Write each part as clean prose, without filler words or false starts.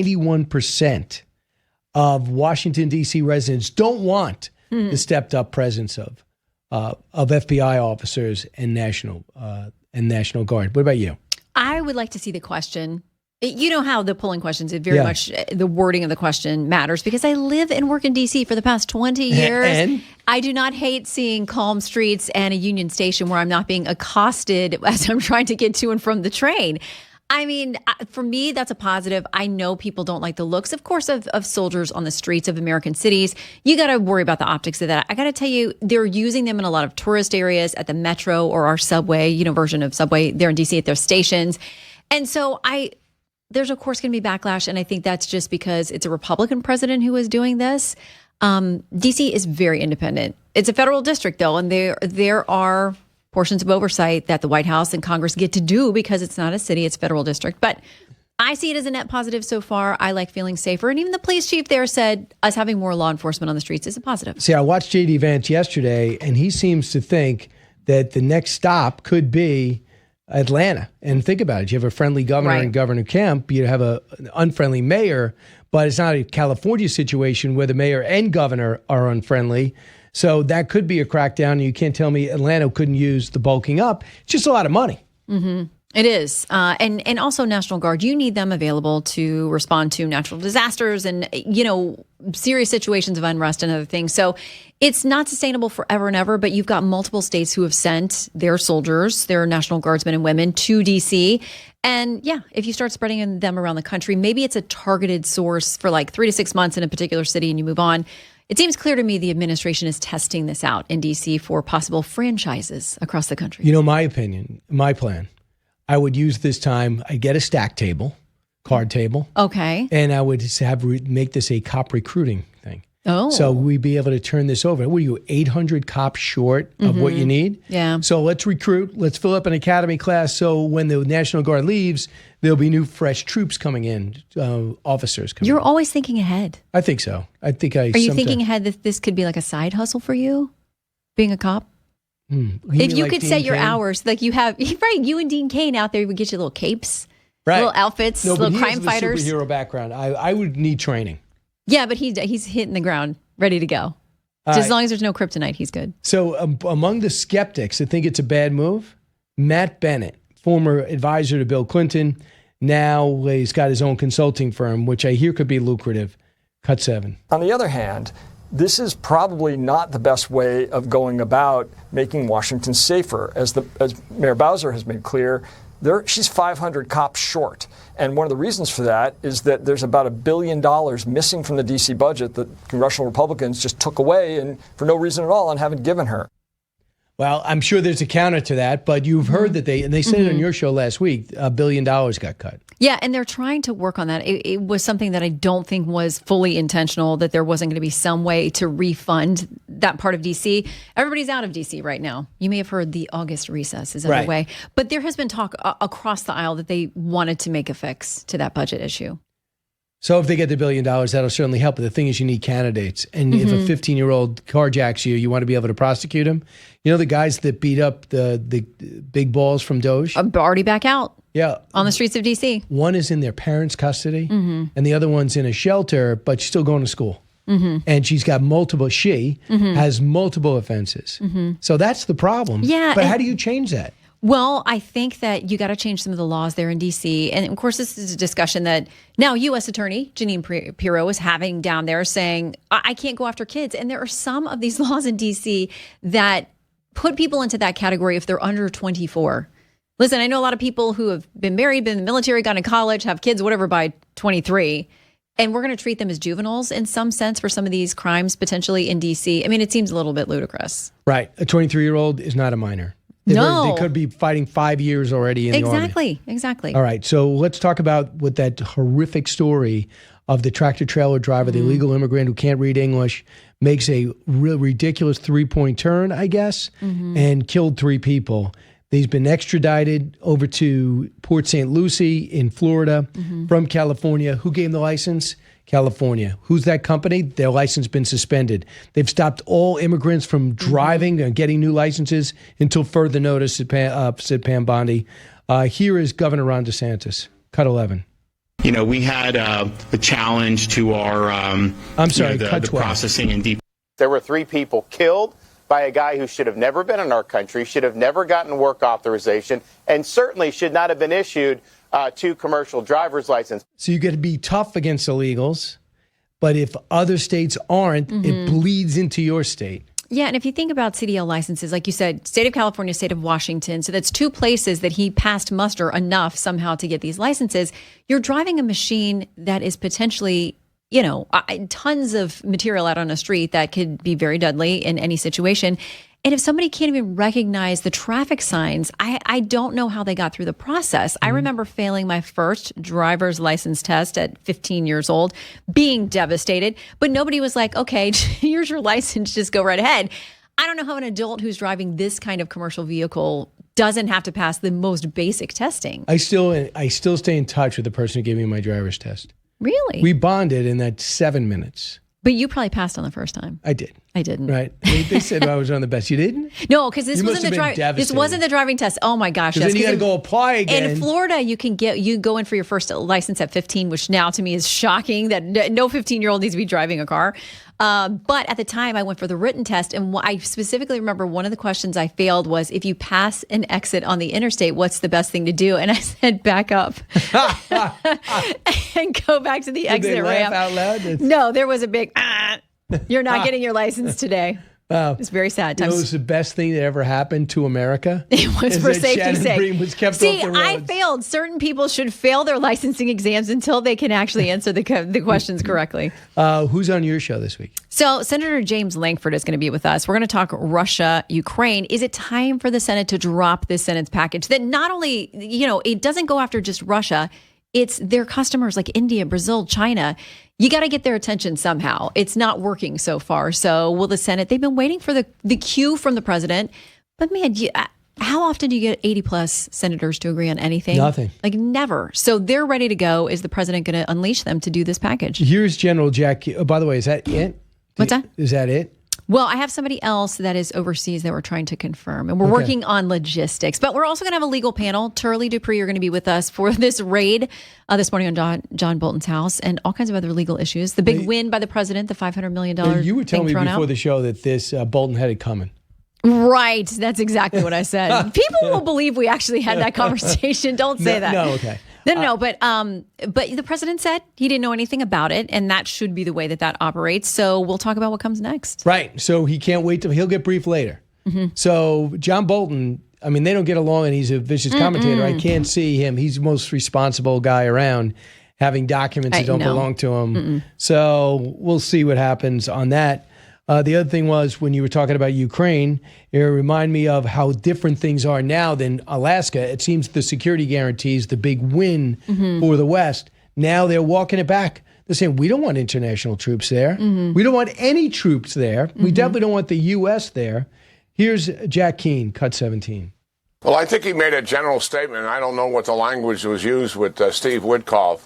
91% of Washington, D.C. residents don't want the stepped up presence of FBI officers and National Guard. What about you? I would like to see the question. You know how the polling questions, it very much, the wording of the question matters, because I live and work in D.C. for the past 20 years. And? I do not hate seeing calm streets and a Union Station where I'm not being accosted as I'm trying to get to and from the train. I mean, for me, that's a positive. I know people don't like the looks, of course, of soldiers on the streets of American cities. You got to worry about the optics of that. I got to tell you, they're using them in a lot of tourist areas, at the metro or our subway, version of subway there in D.C. at their stations. And so there's, of course, going to be backlash. And I think that's just because it's a Republican president who is doing this. D.C. is very independent. It's a federal district, though, and there are portions of oversight that the White House and Congress get to do because it's not a city, it's a federal district. But I see it as a net positive so far. I like feeling safer. And even the police chief there said us having more law enforcement on the streets is a positive. See, I watched J.D. Vance yesterday, and he seems to think that the next stop could be Atlanta. And think about it. You have a friendly governor and Governor Kemp. You have an unfriendly mayor, but it's not a California situation where the mayor and governor are unfriendly. So that could be a crackdown. You can't tell me Atlanta couldn't use the bulking up. It's just a lot of money. Mm-hmm. It is. And also National Guard, you need them available to respond to natural disasters and, serious situations of unrest and other things. So it's not sustainable forever and ever, but you've got multiple states who have sent their soldiers, their National Guardsmen and women to D.C. And if you start spreading them around the country, maybe it's a targeted source for like 3 to 6 months in a particular city and you move on. It seems clear to me the administration is testing this out in D.C. for possible franchises across the country. My opinion, my plan, I would use this time, I'd get a stack table, card table. Okay. And I would make this a cop recruiting thing. Oh. So we'd be able to turn this over. What are you, 800 cops short of what you need? Yeah. So let's recruit. Let's fill up an academy class. So when the National Guard leaves, there'll be new, fresh troops coming in, officers coming in. You're always thinking ahead. I think so. Are you thinking ahead that this could be like a side hustle for you, being a cop? If you could set your hours, like you have, right? You and Dean Cain out there would get you little capes, little outfits, little crime fighters. Superhero background. I would need training. Yeah, but he's hitting the ground, ready to go. Just as long as there's no kryptonite, he's good. So among the skeptics that think it's a bad move, Matt Bennett, former advisor to Bill Clinton, now he's got his own consulting firm, which I hear could be lucrative. Cut 7. On the other hand, this is probably not the best way of going about making Washington safer. As Mayor Bowser has made clear, she's 500 cops short. And one of the reasons for that is that there's about $1 billion missing from the D.C. budget that congressional Republicans just took away and for no reason at all and haven't given her. Well, I'm sure there's a counter to that, but you've heard that they said it on your show last week, $1 billion got cut. Yeah, and they're trying to work on that. It was something that I don't think was fully intentional, that there wasn't going to be some way to refund that part of D.C. Everybody's out of D.C. right now. You may have heard the August recess is underway. But there has been talk across the aisle that they wanted to make a fix to that budget issue. So if they get the $1 billion, that'll certainly help. But the thing is, you need candidates. And if a 15-year-old carjacks you, you want to be able to prosecute him. You know the guys that beat up the big balls from Doge? Already back out. Yeah. On the streets of D.C. One is in their parents' custody, and the other one's in a shelter, but she's still going to school. And she's got has multiple offenses. So that's the problem. Yeah. But how do you change that? Well, I think that you got to change some of the laws there in D.C. And, of course, this is a discussion that now U.S. Attorney Jeanine Pirro is having down there saying, I can't go after kids. And there are some of these laws in D.C. that put people into that category if they're under 24. Listen, I know a lot of people who have been married, been in the military, gone to college, have kids, whatever, by 23. And we're going to treat them as juveniles in some sense for some of these crimes potentially in D.C. I mean, it seems a little bit ludicrous. Right. A 23-year-old is not a minor. They could be fighting 5 years already in the Army. Exactly. All right. So let's talk about what that horrific story of the tractor-trailer driver, the illegal immigrant who can't read English, makes a real ridiculous 3-point turn, I guess, and killed 3 people. He's been extradited over to Port St. Lucie in Florida from California. Who gave him the license? California. Who's that company? Their license been suspended. They've stopped all immigrants from driving and getting new licenses until further notice, said Pam Bondi. Here is Governor Ron DeSantis. Cut 11. You know, we had a challenge to our the processing and deep. There were 3 people killed by a guy who should have never been in our country, should have never gotten work authorization, and certainly should not have been issued 2 commercial driver's license. So you got to be tough against illegals, but if other states aren't, it bleeds into your state. Yeah, and if you think about CDL licenses, like you said, state of California, state of Washington, so that's 2 places that he passed muster enough somehow to get these licenses. You're driving a machine that is potentially, tons of material out on a street that could be very deadly in any situation. And if somebody can't even recognize the traffic signs, I don't know how they got through the process. I remember failing my first driver's license test at 15 years old, being devastated, but nobody was like, okay, here's your license, just go right ahead. I don't know how an adult who's driving this kind of commercial vehicle doesn't have to pass the most basic testing. I still stay in touch with the person who gave me my driver's test. Really? We bonded in that 7 minutes. But you probably passed on the first time. I did. I didn't. Right. They said I was one of the best. You didn't? No, because this wasn't the driving test. Oh my gosh. Then you got to go apply again. In Florida, you go in for your first license at 15, which now to me is shocking that no 15-year-old needs to be driving a car. But at the time, I went for the written test, and I specifically remember one of the questions I failed was, if you pass an exit on the interstate, what's the best thing to do? And I said, back up and go back to the exit ramp. Out loud? No, there was a big, you're not getting your license today. Wow. It's very sad. It was the best thing that ever happened to America. It was for safety's Shannon sake. Bream was kept off the roads. I failed. Certain people should fail their licensing exams until they can actually answer the questions correctly. Who's on your show this week? So Senator James Lankford is going to be with us. We're going to talk Russia, Ukraine. Is it time for the Senate to drop this sentence package that not only, it doesn't go after just Russia, it's their customers like India, Brazil, China. You got to get their attention somehow. It's not working so far. So will the Senate, they've been waiting for the cue from the president. But man, how often do you get 80 plus senators to agree on anything? Nothing. Like never. So they're ready to go. Is the president going to unleash them to do this package? Here's General Jack. Oh, by the way, is that it? What's that? Is that it? Well, I have somebody else that is overseas that we're trying to confirm, and we're working on logistics. But we're also going to have a legal panel. Turley Dupree are going to be with us for this raid this morning on John Bolton's house and all kinds of other legal issues. The big win by the president, the $500 million You were telling me before the show that this Bolton had it coming. Right. That's exactly what I said. People will believe we actually had that conversation. Don't say that. No, okay. No, but the president said he didn't know anything about it, and that should be the way that operates. So we'll talk about what comes next. Right. So he can't wait he'll get briefed later. Mm-hmm. So John Bolton, I mean, they don't get along, and he's a vicious commentator. I can't see him. He's the most responsible guy around, having documents that don't belong to him. So we'll see what happens on that. The other thing was, when you were talking about Ukraine, it reminded me of how different things are now than Alaska. It seems the security guarantees, the big win for the West. Now they're walking it back. They're saying, we don't want international troops there. We don't want any troops there. We definitely don't want the U.S. there. Here's Jack Keane, Cut 17. Well, I think he made a general statement. I don't know what the language was used with Steve Witkoff.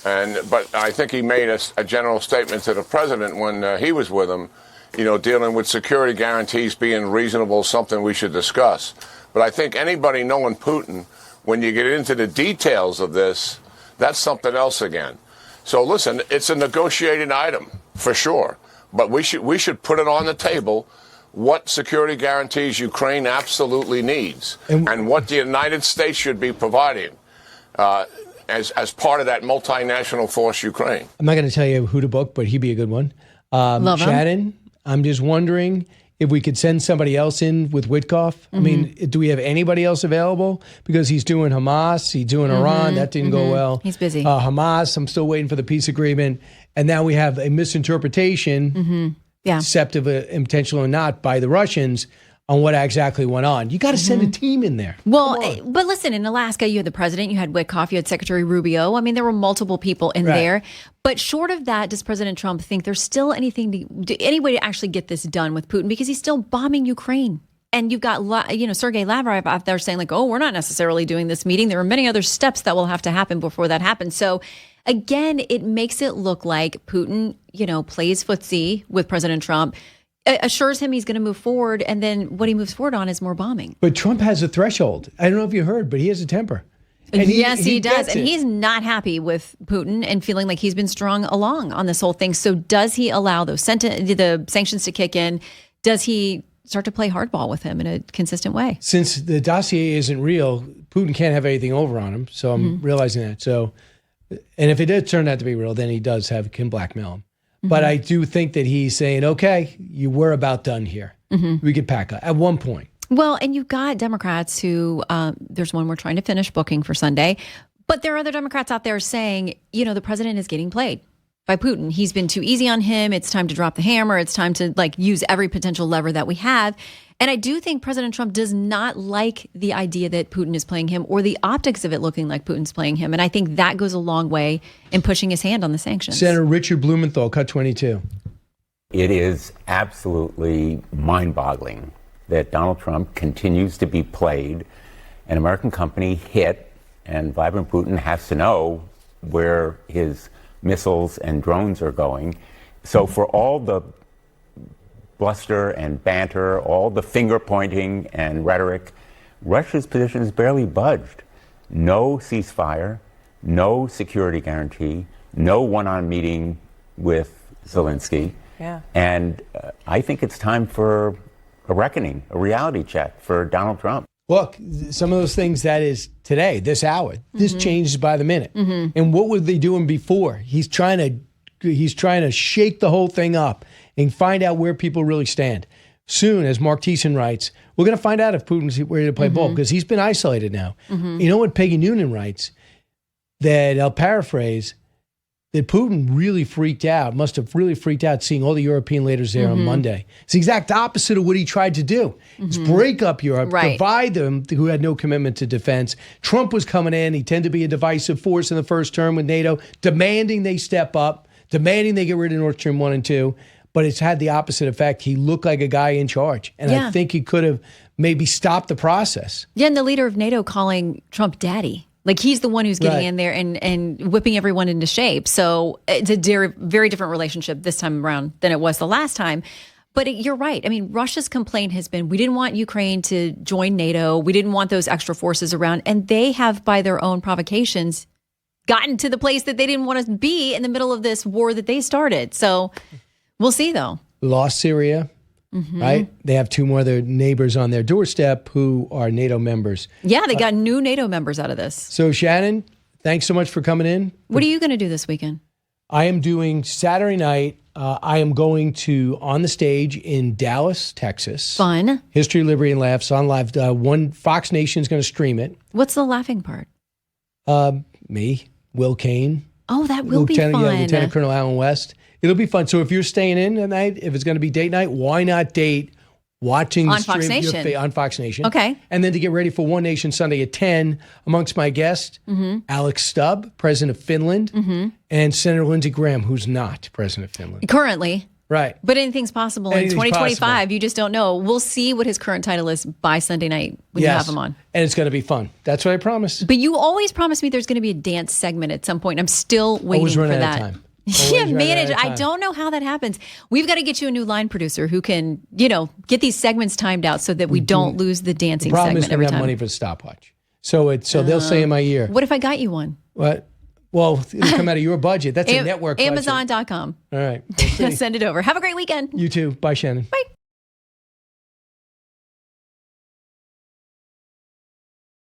But I think he made a general statement to the president when he was with him, dealing with security guarantees being reasonable, something we should discuss. But I think anybody knowing Putin, when you get into the details of this, that's something else again. So listen, it's a negotiated item for sure, but we should put it on the table. What security guarantees Ukraine absolutely needs, and what the United States should be providing as part of that multinational force, Ukraine. I'm not going to tell you who to book, but he'd be a good one. Love Shannon, him. I'm just wondering if we could send somebody else in with Witkoff. I mean, do we have anybody else available? Because he's doing Hamas, he's doing Iran. That didn't go well. He's busy. Hamas, I'm still waiting for the peace agreement. And now we have a misinterpretation, deceptive, intentional or not, by the Russians on what exactly went on. You got to send a team in there. Well, but listen, in Alaska, you had the president, you had Witkoff, you had Secretary Rubio. I mean, there were multiple people in there. But short of that, does President Trump think there's still any way to actually get this done with Putin? Because he's still bombing Ukraine. And you've got, Sergei Lavrov out there saying like, oh, we're not necessarily doing this meeting. There are many other steps that will have to happen before that happens. So again, it makes it look like Putin, plays footsie with President Trump, assures him he's going to move forward, and then what he moves forward on is more bombing. But Trump has a threshold. I don't know if you heard, but he has a temper. Yes, he does. And he's not happy with Putin and feeling like he's been strung along on this whole thing. So does he allow the sanctions to kick in? Does he start to play hardball with him in a consistent way? Since the dossier isn't real, Putin can't have anything over on him. So I'm realizing that. So, and if it did turn out to be real, then he can blackmail him. But I do think that he's saying, okay, we're about done here. We could pack up at one point. Well, and you've got Democrats who, there's one we're trying to finish booking for Sunday, but there are other Democrats out there saying, the president is getting played by Putin. He's been too easy on him. It's time to drop the hammer. It's time to use every potential lever that we have. And I do think President Trump does not like the idea that Putin is playing him or the optics of it looking like Putin's playing him. And I think that goes a long way in pushing his hand on the sanctions. Senator Richard Blumenthal, Cut 22. It is absolutely mind-boggling that Donald Trump continues to be played, an American company hit, and Vladimir Putin has to know where his missiles and drones are going. So for all the bluster and banter, all the finger pointing and rhetoric, Russia's position has barely budged. No ceasefire, no security guarantee, no one-on meeting with Zelenskyy. Yeah. And I think it's time for a reckoning, a reality check for Donald Trump. Look, some of those things that is today, this hour, this changes by the minute. And what were they doing before? He's trying to shake the whole thing up and find out where people really stand. Soon, as Mark Thiessen writes, we're going to find out if Putin's ready to play ball because he's been isolated now. You know what Peggy Noonan writes? That I'll paraphrase, that Putin really must have really freaked out seeing all the European leaders there on Monday. It's the exact opposite of what he tried to do. It's break up Europe, divide them who had no commitment to defense. Trump was coming in. He tended to be a divisive force in the first term with NATO, demanding they step up, demanding they get rid of Nord Stream 1 and 2. But it's had the opposite effect. He looked like a guy in charge. And I think he could have maybe stopped the process. Yeah, and the leader of NATO calling Trump daddy. Like he's the one who's getting in there and whipping everyone into shape. So it's a very different relationship this time around than it was the last time. But you're right. I mean, Russia's complaint has been, we didn't want Ukraine to join NATO. We didn't want those extra forces around. And they have, by their own provocations, gotten to the place that they didn't want to be in the middle of this war that they started. So we'll see, though. Lost Syria. Right? They have two more of their neighbors on their doorstep who are NATO members. Yeah, they got new NATO members out of this. So, Shannon, thanks so much for coming in. What are you going to do this weekend? I am doing Saturday night. I am going to on the stage in Dallas, Texas. Fun. History, Liberty, and Laughs on live. One Fox Nation is going to stream it. What's the laughing part? Me, Will Kane. Oh, that will be fun. Yeah, Lieutenant Colonel Alan West. It'll be fun. So if you're staying in at night, if it's going to be date night, why not date watching the stream Fox Nation. On Fox Nation? Okay. And then to get ready for One Nation Sunday at 10, amongst my guests, Alex Stubb, President of Finland, and Senator Lindsey Graham, who's not President of Finland. Currently. Right. But anything's possible in 2025. Possible. You just don't know. We'll see what his current title is by Sunday night when you have him on. And it's going to be fun. That's what I promised. But you always promise me there's going to be a dance segment at some point. I'm still waiting for that. Out of time. Yeah, manage. I don't know how that happens. We've got to get you a new line producer who can, get these segments timed out so that we don't lose the dancing segment every time. The problem is we don't have money for the stopwatch. So they'll say in my ear. What if I got you one? What? Well, it'll come out of your budget. That's a network budget. Amazon.com. All right. Send it over. Have a great weekend. You too. Bye, Shannon. Bye.